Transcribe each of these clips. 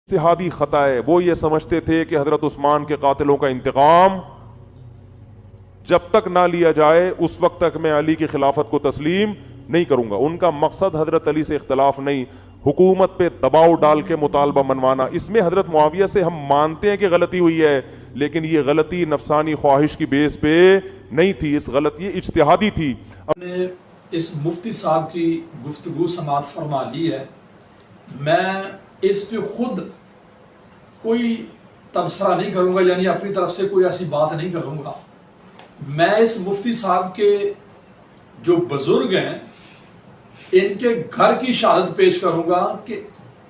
اجتہادی خطا ہے. وہ یہ سمجھتے تھے کہ حضرت عثمان کے قاتلوں کا انتقام جب تک نہ لیا جائے اس وقت تک میں علی کی خلافت کو تسلیم نہیں کروں گا. ان کا مقصد حضرت علی سے اختلاف نہیں، حکومت پہ دباؤ ڈال کے مطالبہ منوانا. اس میں حضرت معاویہ سے ہم مانتے ہیں کہ غلطی ہوئی ہے، لیکن یہ غلطی نفسانی خواہش کی بیس پہ نہیں تھی، اس غلطی یہ اجتہادی تھی. نے اس مفتی صاحب کی گفتگو سماعت فرما لی ہے. میں اس پہ خود کوئی تبصرہ نہیں کروں گا، یعنی اپنی طرف سے کوئی ایسی بات نہیں کروں گا. میں اس مفتی صاحب کے جو بزرگ ہیں ان کے گھر کی شہادت پیش کروں گا کہ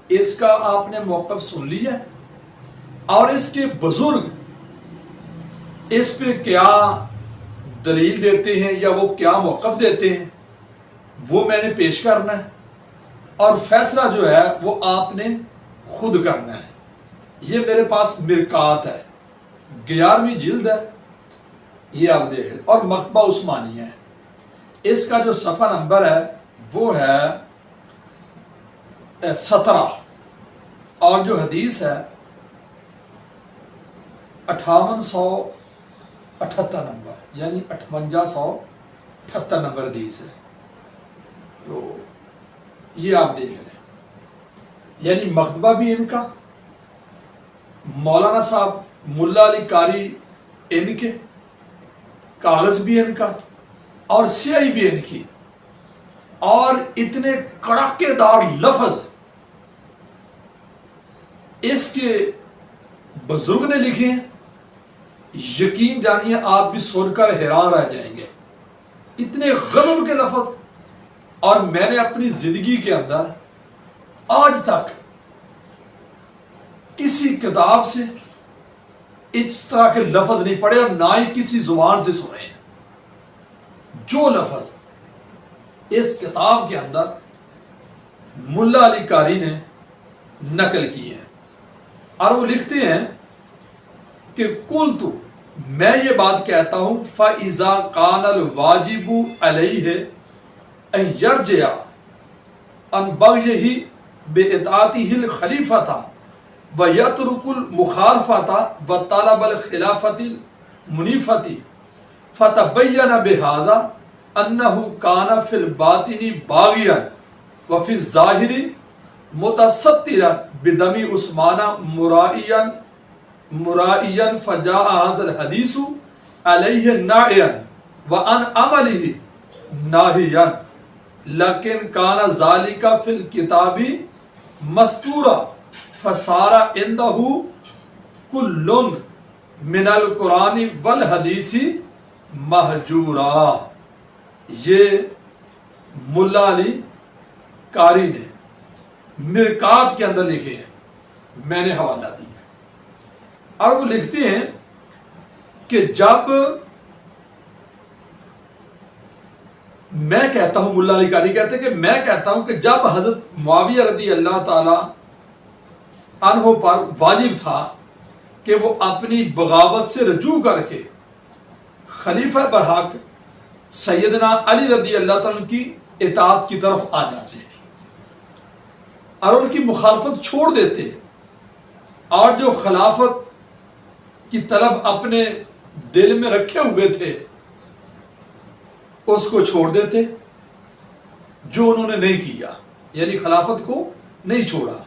اس کا آپ نے موقف سن لیا ہے، اور اس کے بزرگ اس پہ کیا دلیل دیتے ہیں یا وہ کیا موقف دیتے ہیں وہ میں نے پیش کرنا ہے، اور فیصلہ جو ہے وہ آپ نے خود کرنا ہے. یہ میرے پاس مرکات ہے، 11ویں جلد ہے، یہ آپ دیکھ لیں، اور مکتبہ عثمانیہ ہے. اس کا جو صفحہ نمبر ہے وہ ہے 17، اور جو حدیث ہے 5878 نمبر، یعنی 5878 نمبر حدیث ہے. تو یہ آپ دیکھ لیں، یعنی مکتبہ بھی ان کا، مولانا صاحب ملا علی قاری ان کے، کاغذ بھی ان کا، اور سیاہی بھی ان کی، اور اتنے کڑاکے دار لفظ اس کے بزرگ نے لکھے ہیں. یقین جانیے آپ بھی سن کر حیران رہ جائیں گے، اتنے غضب کے لفظ. اور میں نے اپنی زندگی کے اندر آج تک کسی کتاب سے اس طرح کے لفظ نہیں پڑھے، اور نہ ہی کسی زبان سے سنے ہیں. جو لفظ اس کتاب کے اندر ملا علی قاری نے نقل کی ہے، اور وہ لکھتے ہیں کہ قلت، میں یہ بات کہتا ہوں، فَإِذَا كَانَ الْوَاجِبُ عَلَيْهِ أَن يَرْجِعَ عَن بَغْيِهِ بِإِطَاعَتِهِ الْخَلِيفَةَ وَيَتْرُكُ الْمُخَالَفَةَ وَطَلَبَ الْخِلَافَةِ الْمُنِيفَةِ فَتَبَيَّنَ بِهَذَا أَنَّهُ كَانَ فِي الْبَاطِنِ بَاغِيًا وَفِي الظَّاهِرِ مُتَسَتِّرًا بِدَمِ عثمان مرائيا فجاء هذا الحديث عليه نائيا وعن عمله ناهيا لكن كان ذلك في الكتاب مستورا فصار عنده كل من القرآن والحديث مہجورا. یہ ملا علی قاری نے مرکات کے اندر لکھے ہیں، میں نے حوالہ دیا. اور وہ لکھتے ہیں کہ جب میں کہتا ہوں، ملا علی قاری کہتے ہیں کہ میں کہتا ہوں کہ جب حضرت معاویہ رضی اللہ تعالی عنہ پر واجب تھا کہ وہ اپنی بغاوت سے رجوع کر کے خلیفہ برحق سیدنا علی رضی اللہ تعالیٰ کی اطاعت کی طرف آ جاتے اور ان کی مخالفت چھوڑ دیتے، اور جو خلافت کی طلب اپنے دل میں رکھے ہوئے تھے اس کو چھوڑ دیتے، جو انہوں نے نہیں کیا، یعنی خلافت کو نہیں چھوڑا.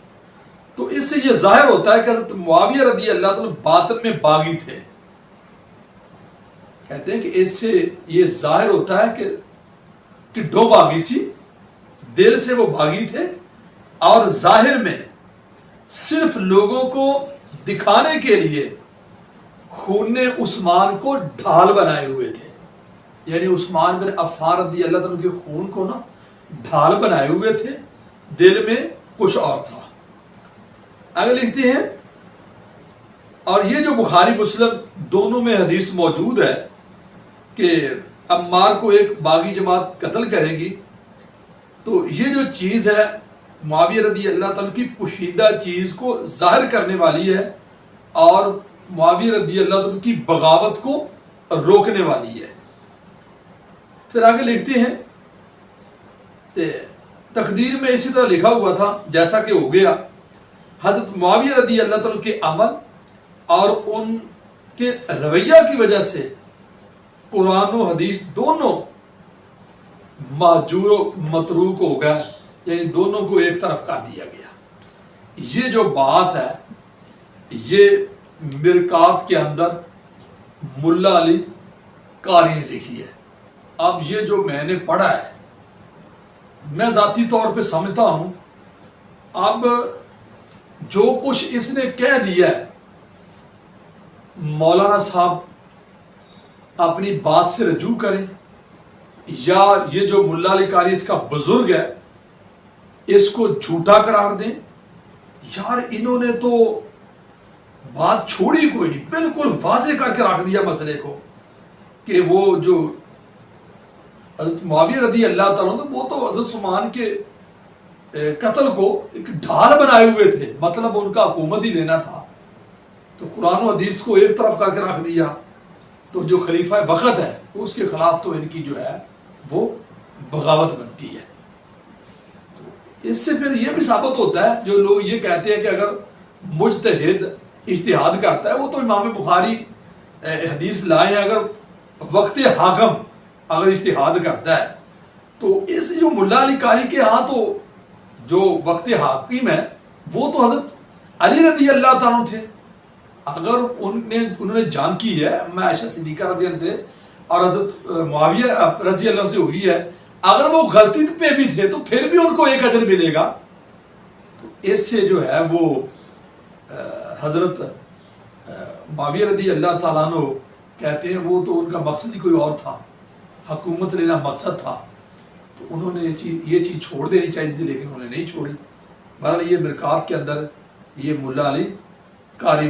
تو اس سے یہ ظاہر ہوتا ہے کہ حضرت معاویہ رضی اللہ تعالیٰ باطن میں باغی تھے. کہتے ہیں کہ اس سے یہ ظاہر ہوتا ہے کہ ٹڈوں باغی سی، دل سے وہ باغی تھے، اور ظاہر میں صرف لوگوں کو دکھانے کے لیے خون عثمان کو ڈھال بنائے ہوئے تھے. یعنی عثمان بن عفان رضی اللہ تعالیٰ کے خون کو نا ڈھال بنائے ہوئے تھے، دل میں کچھ اور تھا. آگے لکھتے ہیں، اور یہ جو بخاری مسلم دونوں میں حدیث موجود ہے کہ عمار کو ایک باغی جماعت قتل کرے گی، تو یہ جو چیز ہے معاویہ رضی اللہ تعالیٰ کی پوشیدہ چیز کو ظاہر کرنے والی ہے، اور معاویہ رضی اللہ عنہ کی بغاوت کو روکنے والی ہے. پھر آگے لکھتے ہیں تقدیر میں اسی طرح لکھا ہوا تھا جیسا کہ ہو گیا حضرت معاویہ رضی اللہ تعالیٰ کے عمل اور ان کے رویہ کی وجہ سے قرآن و حدیث دونوں مہجور و متروک ہو گیا، یعنی دونوں کو ایک طرف کر دیا گیا۔ یہ جو بات ہے یہ مرکات کے اندر ملا علی قاری نے لکھی ہے۔ اب یہ جو میں نے پڑھا ہے میں ذاتی طور پہ سمجھتا ہوں اب جو کچھ اس نے کہہ دیا ہے مولانا صاحب اپنی بات سے رجوع کریں، یا یہ جو ملا علی قاری اس کا بزرگ ہے اس کو جھوٹا قرار دیں۔ یار انہوں نے تو بات چھوڑی کوئی نہیں، بالکل واضح کر کے رکھ دیا مسئلے کو کہ وہ جو حضرت معاویہ رضی اللہ تعالیٰ عنہ وہ تو حضرت عثمان کے قتل کو ایک ڈھال بنائے ہوئے تھے، مطلب ان کا حکومت ہی لینا تھا، تو قرآن و حدیث کو ایک طرف کر کے رکھ دیا، تو جو خلیفہ وقت ہے اس کے خلاف تو ان کی جو ہے وہ بغاوت بنتی ہے۔ اس سے پھر یہ بھی ثابت ہوتا ہے جو لوگ یہ کہتے ہیں کہ اگر مجتہد اجتہاد کرتا ہے، وہ تو امام بخاری حدیث لائے ہیں، اگر وقت حاکم اگر اجتہاد کرتا ہے تو اس جو ملا علی قاری کے ہاں تو جو وقت حاکم ہے وہ تو حضرت علی رضی اللہ تعالیٰ تھے، اگر انہوں نے جان کی ہے میں عائشہ صدیقہ رضی اللہ سے اور حضرت معاویہ رضی اللہ سے ہوئی ہے، اگر وہ غلطی پہ بھی تھے تو پھر بھی ان کو ایک اجر ملے گا۔ تو اس سے جو ہے وہ حضرت معاویہ رضی اللہ تعالیٰ عنہ کہتے ہیں وہ تو ان کا مقصد ہی کوئی اور تھا، حکومت لینا مقصد تھا، تو انہوں نے یہ چیز چھوڑ دینی چاہیے تھی لیکن انہوں نے نہیں چھوڑی۔ بہرحال یہ مرکات کے اندر یہ ملا علی قاری